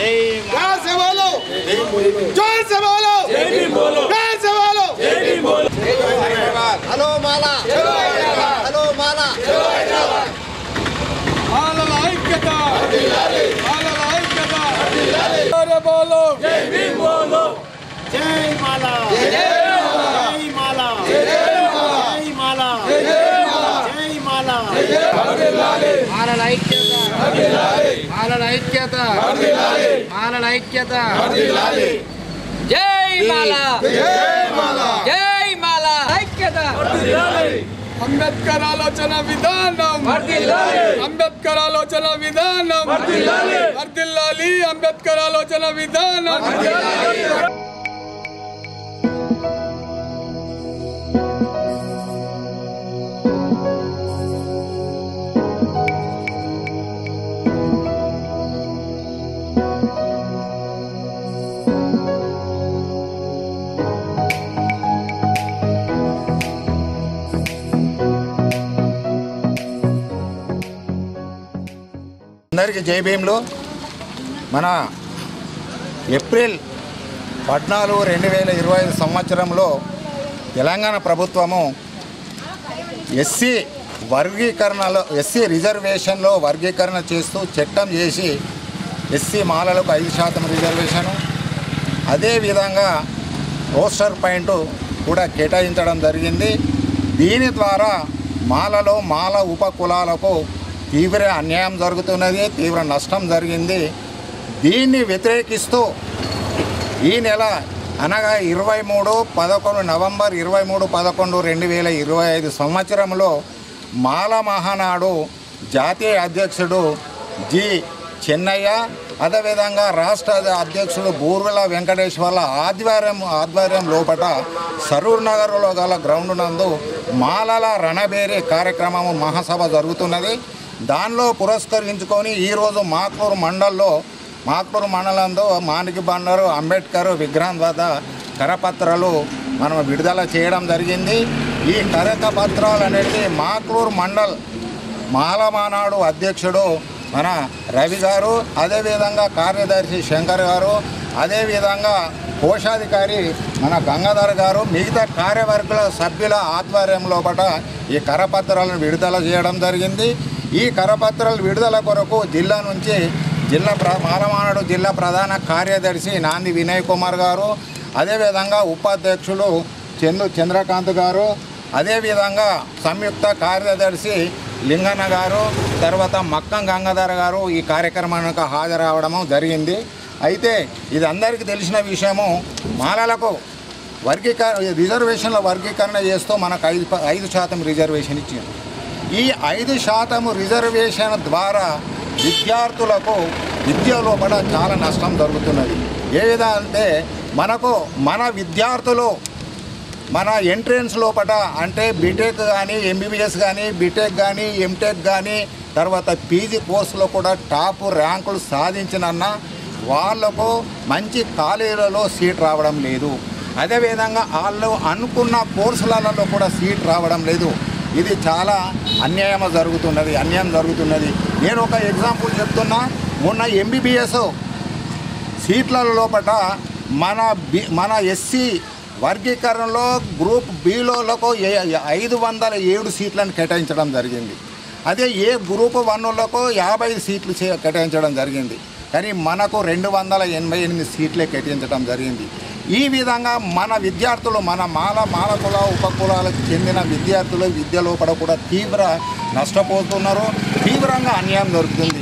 प्यार से बोलो, जोर से बोलो, प्यार से बोलो। हेलो माला, हेलो माला, माला ऐक्यता, माला ऐक्यता, अरे बोलो, जय भीम बोलो, जय माला, जय माला, जय माला, जय माला, माला ऐक्यता, माला ऐक्यता, माला ऐक्यता, जय माला, जय माला, जय माला ऐक्यता। అంబేద్కర్ ఆలోచన విధానం అంబేద్కర్ ఆలోచన విధానం వర్ధిల్లాలి అంబేద్కర్ ఆలోచన విధానం అందరికీ జై భీమ్లు. మన ఏప్రిల్ 14, 2025 సంవత్సరంలో తెలంగాణ ప్రభుత్వము ఎస్సీ రిజర్వేషన్లో వర్గీకరణ చేస్తూ చట్టం చేసి ఎస్సీ మాలలకు 5% రిజర్వేషను, అదేవిధంగా రోస్టర్ పాయింట్ కూడా కేటాయించడం జరిగింది. దీని ద్వారా మాల ఉప కులాలకు తీవ్ర అన్యాయం జరుగుతున్నది, తీవ్ర నష్టం జరిగింది. దీన్ని వ్యతిరేకిస్తూ ఈ నెల అనగా నవంబర్ 23, 11, 2025 సంవత్సరంలో మాల మహానాడు జాతీయ అధ్యక్షుడు జి చెన్నయ్య, అదేవిధంగా రాష్ట్ర అధ్యక్షుడు బూర్వెల వెంకటేశ్వర్ల ఆధ్వర్యం లోపల సరూర్ నగర్లో గల గ్రౌండ్ నందు మాలల రణబేరి కార్యక్రమము మహాసభ జరుగుతున్నది. దానిలో పురస్కరించుకొని ఈరోజు మాక్లూరు మండలంలో మానికి బండరు అంబేద్కర్ విగ్రహం వద్ద కరపత్రాలు మనం విడుదల చేయడం జరిగింది. ఈ కరపత్రాలు అనేది మాక్లూరు మండల్ మాలమానాడు అధ్యక్షుడు మన రవి గారు, అదేవిధంగా కార్యదర్శి శంకర్ గారు, అదేవిధంగా కోశాధికారి మన గంగాధర్ గారు, మిగతా కార్యవర్గుల సభ్యుల ఆధ్వర్యం లోపల ఈ కరపత్రాలను విడుదల చేయడం జరిగింది. ఈ కరపత్రాల విడుదల కొరకు జిల్లా నుంచి మాలమానాడు జిల్లా ప్రధాన కార్యదర్శి నాంది వినయ్ కుమార్ గారు, అదేవిధంగా ఉపాధ్యక్షులు చంద్రకాంత్ గారు, అదేవిధంగా సంయుక్త కార్యదర్శి లింగన్న గారు, తర్వాత మక్కం గంగాధర్ గారు ఈ కార్యక్రమానికి హాజరవడం జరిగింది. అయితే ఇది అందరికీ తెలిసిన విషయము, మాలలకు రిజర్వేషన్ల వర్గీకరణ చేస్తూ మనకు 5% రిజర్వేషన్ ఇచ్చింది. ఈ 5% రిజర్వేషన్ ద్వారా విద్యార్థులకు విద్య లోపల చాలా నష్టం జరుగుతున్నది. ఏ విధంగా అంటే మన విద్యార్థులు మన ఎంట్రెన్స్ లోపల అంటే బీటెక్ కానీ, ఎంబీబీఎస్ కానీ, బీటెక్ కానీ, ఎంటెక్ కానీ, తర్వాత పీజీ కోర్సులో కూడా టాప్ ర్యాంకులు సాధించినన్నా వాళ్లకు మంచి కాలేజీలలో సీట్ రావడం లేదు. అదేవిధంగా వాళ్ళు అనుకున్న కోర్సులలో కూడా సీట్ రావడం లేదు. ఇది చాలా అన్యాయం జరుగుతున్నది. నేను ఒక ఎగ్జాంపుల్ చెప్తున్నా. మొన్న ఎంబీబీఎస్ సీట్ల లోపల మన ఎస్సీ వర్గీకరణలో గ్రూప్ బిలోలకు 507 సీట్లను కేటాయించడం జరిగింది. అదే గ్రూప్ 1లకు 50 సీట్లు కేటాయించడం జరిగింది. కానీ మనకు 288 సీట్లే కేటాయించడం జరిగింది. ఈ విధంగా మన విద్యార్థులు మన మాల కుల ఉపకులాలకు చెందిన విద్యార్థులు విద్య లోపల కూడా తీవ్ర నష్టపోతున్నారు, తీవ్రంగా అన్యాయం జరుగుతుంది.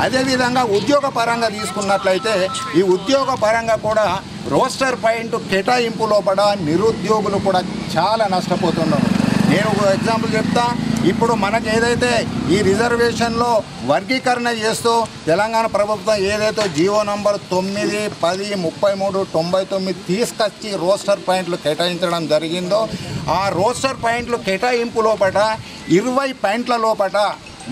అదేవిధంగా ఉద్యోగ పరంగా తీసుకున్నట్లయితే ఈ ఉద్యోగ పరంగా కూడా రోస్టర్ పాయింట్ కేటాయింపు లోపల నిరుద్యోగులు కూడా చాలా నష్టపోతున్నారు. నేను ఒక ఎగ్జాంపుల్ చెప్తా. ఇప్పుడు మనకు ఏదైతే ఈ రిజర్వేషన్లో వర్గీకరణ చేస్తూ తెలంగాణ ప్రభుత్వం ఏదైతే జీవో నంబర్ 9, 10, 33, 99 తీసుకొచ్చి రోస్టర్ పాయింట్లు కేటాయించడం జరిగిందో ఆ రోస్టర్ పాయింట్లు కేటాయింపు లోపల 20 పాయింట్ల లోపల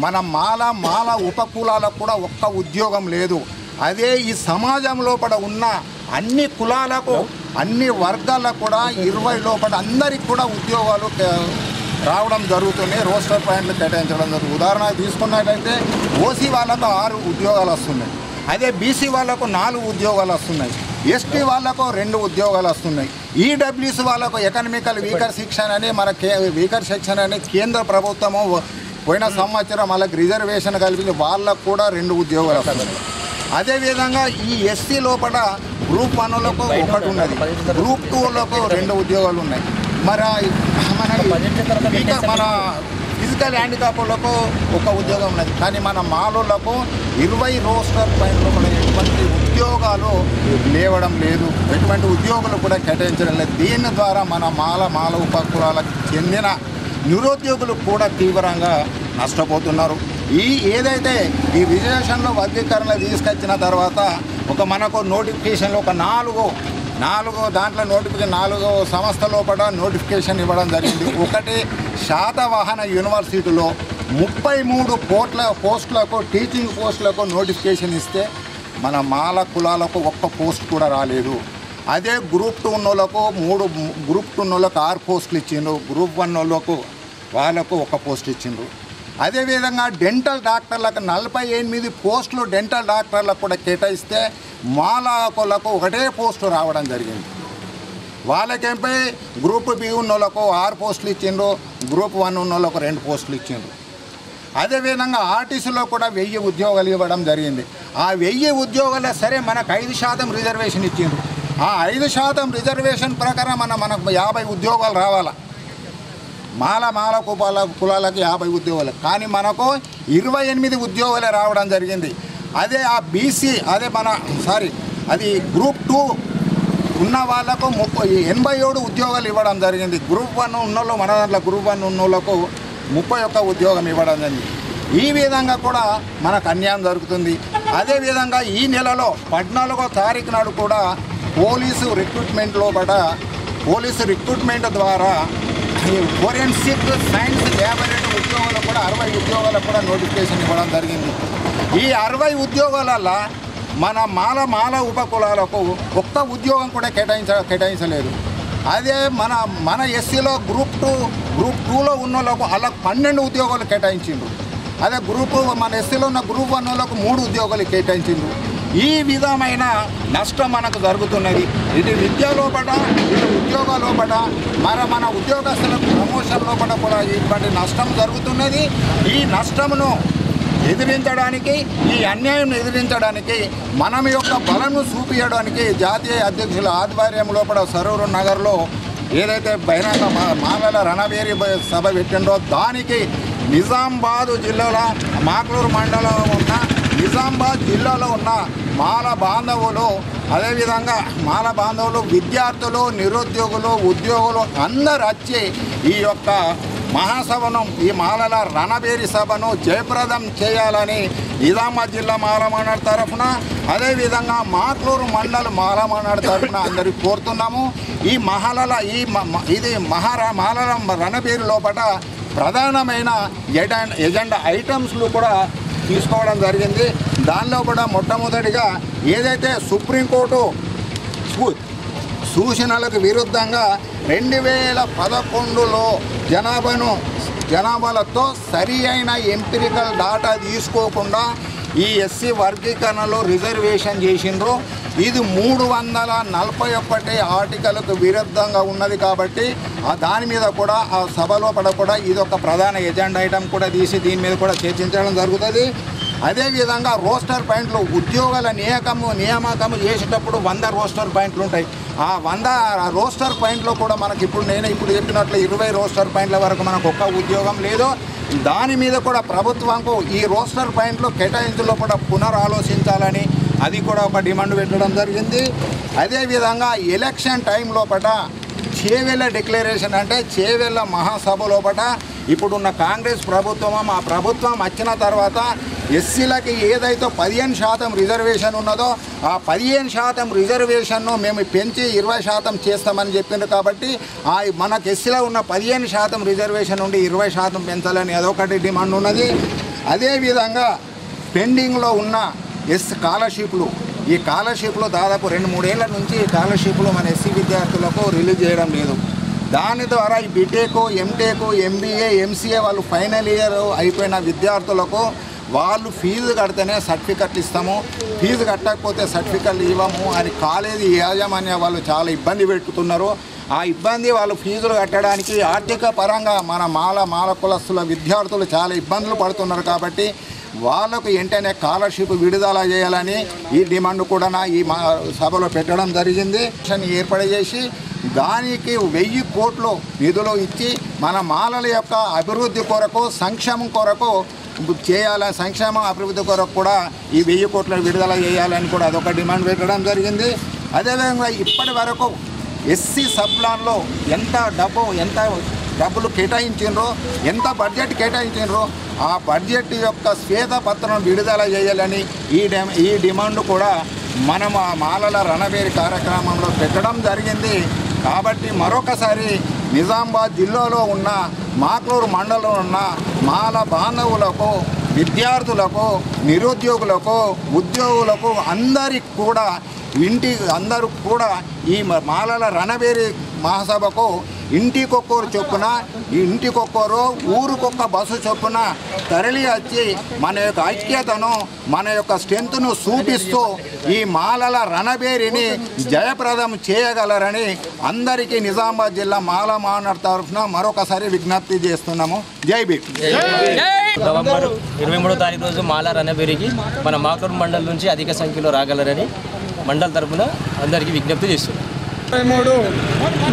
మన మాల ఉపకులాలకు కూడా ఒక్క ఉద్యోగం లేదు. అదే ఈ సమాజం లోపల ఉన్న అన్ని కులాలకు అన్ని వర్గాలకు కూడా 20 లోపల అందరికి కూడా ఉద్యోగాలు రావడం జరుగుతున్నాయి. రోస్టర్ పాయింట్లు కేటాయించడం జరుగుతుంది. ఉదాహరణ తీసుకున్నట్లయితే ఓసీ వాళ్ళకు 6 ఉద్యోగాలు వస్తున్నాయి. అదే బీసీ వాళ్ళకు 4 ఉద్యోగాలు వస్తున్నాయి, ఎస్టీ వాళ్ళకు 2 ఉద్యోగాలు వస్తున్నాయి, ఈడబ్ల్యూసీ వాళ్ళకు ఎకనామికల్ వీకర్ సెక్షన్ అని వీకర్ సెక్షన్ అని కేంద్ర ప్రభుత్వము పోయిన సంవత్సరం వాళ్ళకి రిజర్వేషన్ కల్పించి వాళ్ళకు కూడా 2 ఉద్యోగాలు వస్తున్నాయి. అదేవిధంగా ఈ ఎస్సీ లోపల గ్రూప్ 1లకు 1 ఉన్నది, గ్రూప్ 2లకు 2 ఉద్యోగాలు ఉన్నాయి. మన మన ఫిజికల్ హ్యాండిక్యాప్లకు 1 ఉద్యోగం ఉన్నది. కానీ మన మాలోళ్లకు 20 రోస్టర్ పైన ఎటువంటి ఉద్యోగాలు లేవడం లేదు, ఎటువంటి ఉద్యోగులు కూడా కేటాయించడం లేదు. దీని ద్వారా మన మాల ఉపకులాలకు చెందిన నిరుద్యోగులు కూడా తీవ్రంగా నష్టపోతున్నారు. ఏదైతే ఈ రిజర్వేషన్లో వర్గీకరణ తీసుకొచ్చిన తర్వాత మనకు నోటిఫికేషన్లో 4 దాంట్లో నోటిఫికేషన్ 4 సంస్థ లోపల నోటిఫికేషన్ ఇవ్వడం జరిగింది. ఒకటి శాతవాహన యూనివర్సిటీలో 33 పోస్టులకు టీచింగ్ పోస్టులకు నోటిఫికేషన్ ఇస్తే మన మాల కులాలకు 1 పోస్ట్ కూడా రాలేదు. అదే గ్రూప్ 2 ఉన్నోళ్ళకు 6 పోస్టులు ఇచ్చిండ్రు, గ్రూప్ 1 వాళ్ళకు 1 పోస్ట్ ఇచ్చిండ్రు. అదేవిధంగా డెంటల్ డాక్టర్లకు 48 పోస్టులు డెంటల్ డాక్టర్లకు కూడా కేటాయిస్తే మాలకులకు 1 పోస్టు రావడం జరిగింది. వాళ్ళకేంపై గ్రూప్ బి ఉన్నోళ్ళకు 6 పోస్టులు ఇచ్చిండ్రు, గ్రూప్ 1 ఉన్నోళ్ళకు 2 పోస్టులు ఇచ్చిండ్రు. అదేవిధంగా ఆర్టీసీలో కూడా 1000 ఉద్యోగాలు ఇవ్వడం జరిగింది. ఆ 1000 ఉద్యోగాలు సరే మనకు 5% రిజర్వేషన్ ఇచ్చిండ్రు. ఆ 5% రిజర్వేషన్ ప్రకారం మనకు 50 ఉద్యోగాలు రావాలా, మాల కులాలకు 50 ఉద్యోగాలు, కానీ మనకు 28 ఉద్యోగాలే రావడం జరిగింది. అదే ఆ బీసీ అది గ్రూప్ 2 ఉన్న వాళ్ళకు 87 ఉద్యోగాలు ఇవ్వడం జరిగింది. గ్రూప్ 1 ఉన్నోళ్ళు మన దాంట్లో గ్రూప్ 1 ఉన్నోళ్ళకు 31 ఉద్యోగం ఇవ్వడం జరిగింది. ఈ విధంగా కూడా మనకు అన్యాయం జరుగుతుంది. అదేవిధంగా ఈ నెలలో 14వ తారీఖు నాడు కూడా పోలీసు రిక్రూట్మెంట్ ద్వారా ఫోరెన్సిక్ సైన్స్ ల్యాబొరేటరీ ఉద్యోగాలు కూడా 60 ఉద్యోగాలకు కూడా నోటిఫికేషన్ ఇవ్వడం జరిగింది. ఈ 60 ఉద్యోగాలలో మన మాల ఉపకులాలకు 1 ఉద్యోగం కూడా కేటాయించలేదు. అదే మన ఎస్సీలో గ్రూప్ 2లో ఉన్న వాళ్ళకు అలా 12 ఉద్యోగాలు కేటాయించిండ్రు. అదే మన ఎస్సీలో ఉన్న గ్రూప్ 1 వాళ్ళకు 3 ఉద్యోగాలు కేటాయించిండ్రు. ఈ విధమైన నష్టం మనకు జరుగుతున్నది. ఇది విద్య లోపల, ఇది ఉద్యోగ లోపల, మన ఉద్యోగస్తులకు ప్రమోషన్ లోపల కూడా ఇటువంటి నష్టం జరుగుతున్నది. ఈ నష్టమును ఎదిరించడానికి, ఈ అన్యాయం ఎదిరించడానికి, మనం యొక్క బలను చూపించడానికి జాతీయ అధ్యక్షుల ఆధ్వర్యం లోపల సరూరు నగర్లో ఏదైతే బహిరంగ మాలల రణవేరి సభ పెట్టిండో దానికి నిజామాబాద్ జిల్లాలో మాక్లూరు మండలంలో ఉన్న నిజామాబాద్ జిల్లాలో ఉన్న మాల బాంధవులు, అదేవిధంగా మాల బాంధవులు, విద్యార్థులు, నిరుద్యోగులు, ఉద్యోగులు అందరూ వచ్చి ఈ యొక్క మహాసభను, ఈ మాలల రణబేరి సభను జయప్రదం చేయాలని నిజామాబాద్ జిల్లా మాలమానాడు తరఫున, అదేవిధంగా మాక్లూరు మండల మాలమానాడు తరఫున అందరికి కోరుతున్నాము. ఈ మాలల రణబేరి లోపల ప్రధానమైన ఎజెండా ఐటమ్స్లు కూడా తీసుకోవడం జరిగింది. దానిలో కూడా మొట్టమొదటిగా ఏదైతే సుప్రీంకోర్టు సూచనలకు విరుద్ధంగా 2011లో జనాభాలతో సరి అయిన ఎంపిరికల్ డాటా తీసుకోకుండా ఈ ఎస్సీ వర్గీకరణలో రిజర్వేషన్ చేసిండ్రు. ఇది 341 ఆర్టికల్కు విరుద్ధంగా ఉన్నది కాబట్టి దాని మీద కూడా ఆ సభలో కూడా ఇది ఒక ప్రధాన ఎజెండా ఐటమ్ కూడా తీసి దీని మీద కూడా చర్చించడం జరుగుతుంది. అదేవిధంగా రోస్టర్ పాయింట్లు ఉద్యోగాల నియామకం చేసేటప్పుడు 100 రోస్టర్ పాయింట్లు ఉంటాయి. ఆ 100 రోస్టర్ పాయింట్లో కూడా మనకి నేను ఇప్పుడు చెప్పినట్లు 20 రోస్టర్ పాయింట్ల వరకు మనకు 1 ఉద్యోగం లేదు. దాని మీద కూడా ప్రభుత్వంకు ఈ రోస్టర్ పాయింట్లు కేటాయింపులో కూడా పునరాలోచించాలని అది కూడా ఒక డిమాండ్ పెట్టడం జరిగింది. అదేవిధంగా ఎలక్షన్ టైం లోపల చేవెళ్ళ డిక్లరేషన్ అంటే చేవెళ్ళ మహాసభ లోపల ఇప్పుడున్న కాంగ్రెస్ ప్రభుత్వం ఆ ప్రభుత్వం వచ్చిన తర్వాత ఎస్సీలకి ఏదైతే 15% రిజర్వేషన్ ఉన్నదో ఆ 15% రిజర్వేషన్ను మేము పెంచి 20% చేస్తామని చెప్పిండ్రు. కాబట్టి మనకు ఎస్సీలో ఉన్న 15% రిజర్వేషన్ నుండి 20% పెంచాలని అదొకటి డిమాండ్ ఉన్నది. అదేవిధంగా పెండింగ్లో ఉన్న స్కాలర్షిప్లు, ఈ స్కాలర్షిప్లు దాదాపు 2-3 ఏళ్ల నుంచి స్కాలర్షిప్లు మన ఎస్సీ విద్యార్థులకు రిలీజ్ చేయడం లేదు. దాని ద్వారా ఈ బీటెక్, ఎంటెక్, ఎంబీఏ, ఎంసీఏ వాళ్ళు ఫైనల్ ఇయర్ అయిపోయిన విద్యార్థులకు వాళ్ళు ఫీజు కడితేనే సర్టిఫికెట్లు ఇస్తాము, ఫీజు కట్టకపోతే సర్టిఫికెట్లు ఇవ్వము అని కాలేజీ యాజమాన్య వాళ్ళు చాలా ఇబ్బంది పెట్టుతున్నారు. ఆ ఇబ్బంది వాళ్ళు ఫీజులు కట్టడానికి ఆర్థిక పరంగా మన మాల కులస్తుల విద్యార్థులు చాలా ఇబ్బందులు పడుతున్నారు. కాబట్టి వాళ్ళకు వెంటనే స్కాలర్షిప్ విడుదల చేయాలని ఈ డిమాండ్ కూడా ఈ సభలో పెట్టడం జరిగింది. ఏర్పాటు చేసి దానికి 1000 కోట్లు నిధులు ఇచ్చి మన మాలల యొక్క అభివృద్ధి కొరకు సంక్షేమం కొరకు చేయాలని, సంక్షేమ అభివృద్ధి కొరకు కూడా ఈ 1000 కోట్ల విడుదల చేయాలని కూడా అదొక డిమాండ్ పెట్టడం జరిగింది. అదేవిధంగా ఇప్పటి వరకు ఎస్సీ సబ్ ప్లాన్లో ఎంత డబ్బులు కేటాయించారో, ఎంత బడ్జెట్ కేటాయించారో ఆ బడ్జెట్ యొక్క శ్వేతపత్రం విడుదల చేయాలని ఈ డిమాండ్ కూడా మనం ఆ మాలల రణబేరి కార్యక్రమంలో పెట్టడం జరిగింది. కాబట్టి మరొకసారి నిజామాబాద్ జిల్లాలో ఉన్న మాక్లూరు మండలంలో ఉన్న మాల బాంధవులకు, విద్యార్థులకు, నిరుద్యోగులకు, ఉద్యోగులకు అందరూ కూడా ఈ మాలల రణబేరి మహాసభకు ఇంటికొక్కరు చొప్పున, ఊరికొక్క బస్సు చొప్పున తరలి వచ్చి మన యొక్క ఐక్యతను, మన యొక్క స్ట్రెంత్ను చూపిస్తూ ఈ మాలల రణబేరిని జయప్రదం చేయగలరని అందరికీ నిజామాబాద్ జిల్లా మాల మానర్ తరఫున మరొకసారి విజ్ఞప్తి చేస్తున్నాము. జై భీమ్. నవంబర్ 23వ తారీఖు రోజు మాల రణబేరికి మన మాక్లూరు మండలం నుంచి అధిక సంఖ్యలో రాగలరని మండల తరఫున అందరికీ విజ్ఞప్తి చేస్తున్నాం. 23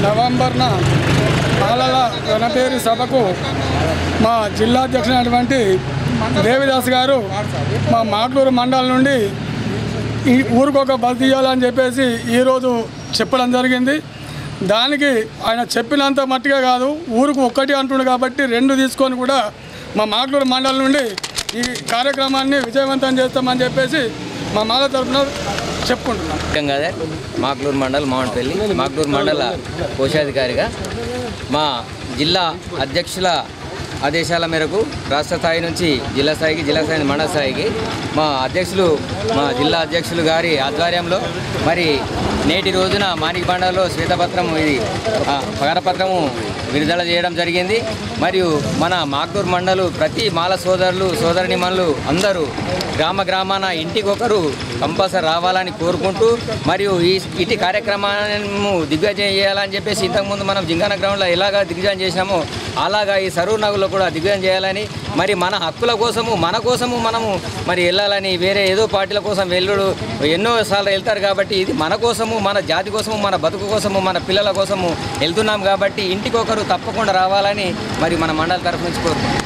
నవంబర్న మాలల రణబేరి సభకు మా జిల్లా అధ్యక్షుడైనటువంటి దేవిదాస్ గారు మా మాక్లూరు మండలం నుండి ఈ ఊరికొక బస్ తీయాలని చెప్పేసి ఈరోజు చెప్పడం జరిగింది. దానికి ఆయన చెప్పినంత మట్టుగా కాదు, ఊరుకు ఒక్కటి అంటుండు కాబట్టి 2 తీసుకొని కూడా మా మాక్లూరు మండలం నుండి ఈ కార్యక్రమాన్ని విజయవంతం చేస్తామని చెప్పేసి మా మాల తరఫున చెప్పుకుంటున్నాం. గంగాధర్, మాక్లూరు మండల్ మామిడిపల్లి, మాక్లూరు మండల కోశాధికారిగా మా జిల్లా అధ్యక్షుల ఆదేశాల మేరకు రాష్ట్ర స్థాయి నుంచి జిల్లా స్థాయికి, జిల్లా స్థాయి నుంచి మండల స్థాయికి మా జిల్లా అధ్యక్షులు గారి ఆధ్వర్యంలో మరి నేటి రోజున మాణిక్బండలో శ్వేతపత్రము కరపత్రము విడుదల చేయడం జరిగింది. మరియు మన మాక్లూరు మండలు ప్రతి మాల సోదరులు, సోదరిమణులు అందరూ గ్రామాన ఇంటికొకరు కంపల్సరీ రావాలని కోరుకుంటూ, మరియు ఇటు కార్యక్రమాన్ని దిగ్విజయం చేయాలని చెప్పేసి ఇంతకుముందు మనం జింగాన గ్రౌండ్లో ఎలాగా దిగ్విజయం చేసినామో అలాగా ఈ సరూర్ నగర్లో కూడా దిగ్విజయం చేయాలని, మరి మన హక్కుల కోసము, మన కోసము మనము మరి వెళ్ళాలని, వేరే ఏదో పార్టీల కోసం ఎన్నోసార్లు వెళ్తారు కాబట్టి ఇది మన కోసము, మన జాతి కోసము, మన బతుకు కోసము, మన పిల్లల కోసము వెళ్తున్నాం కాబట్టి ఇంటికొకరు తప్పకుండా రావాలని మరి మన మండలి తరఫు నుంచి కోరుకుంటున్నాం.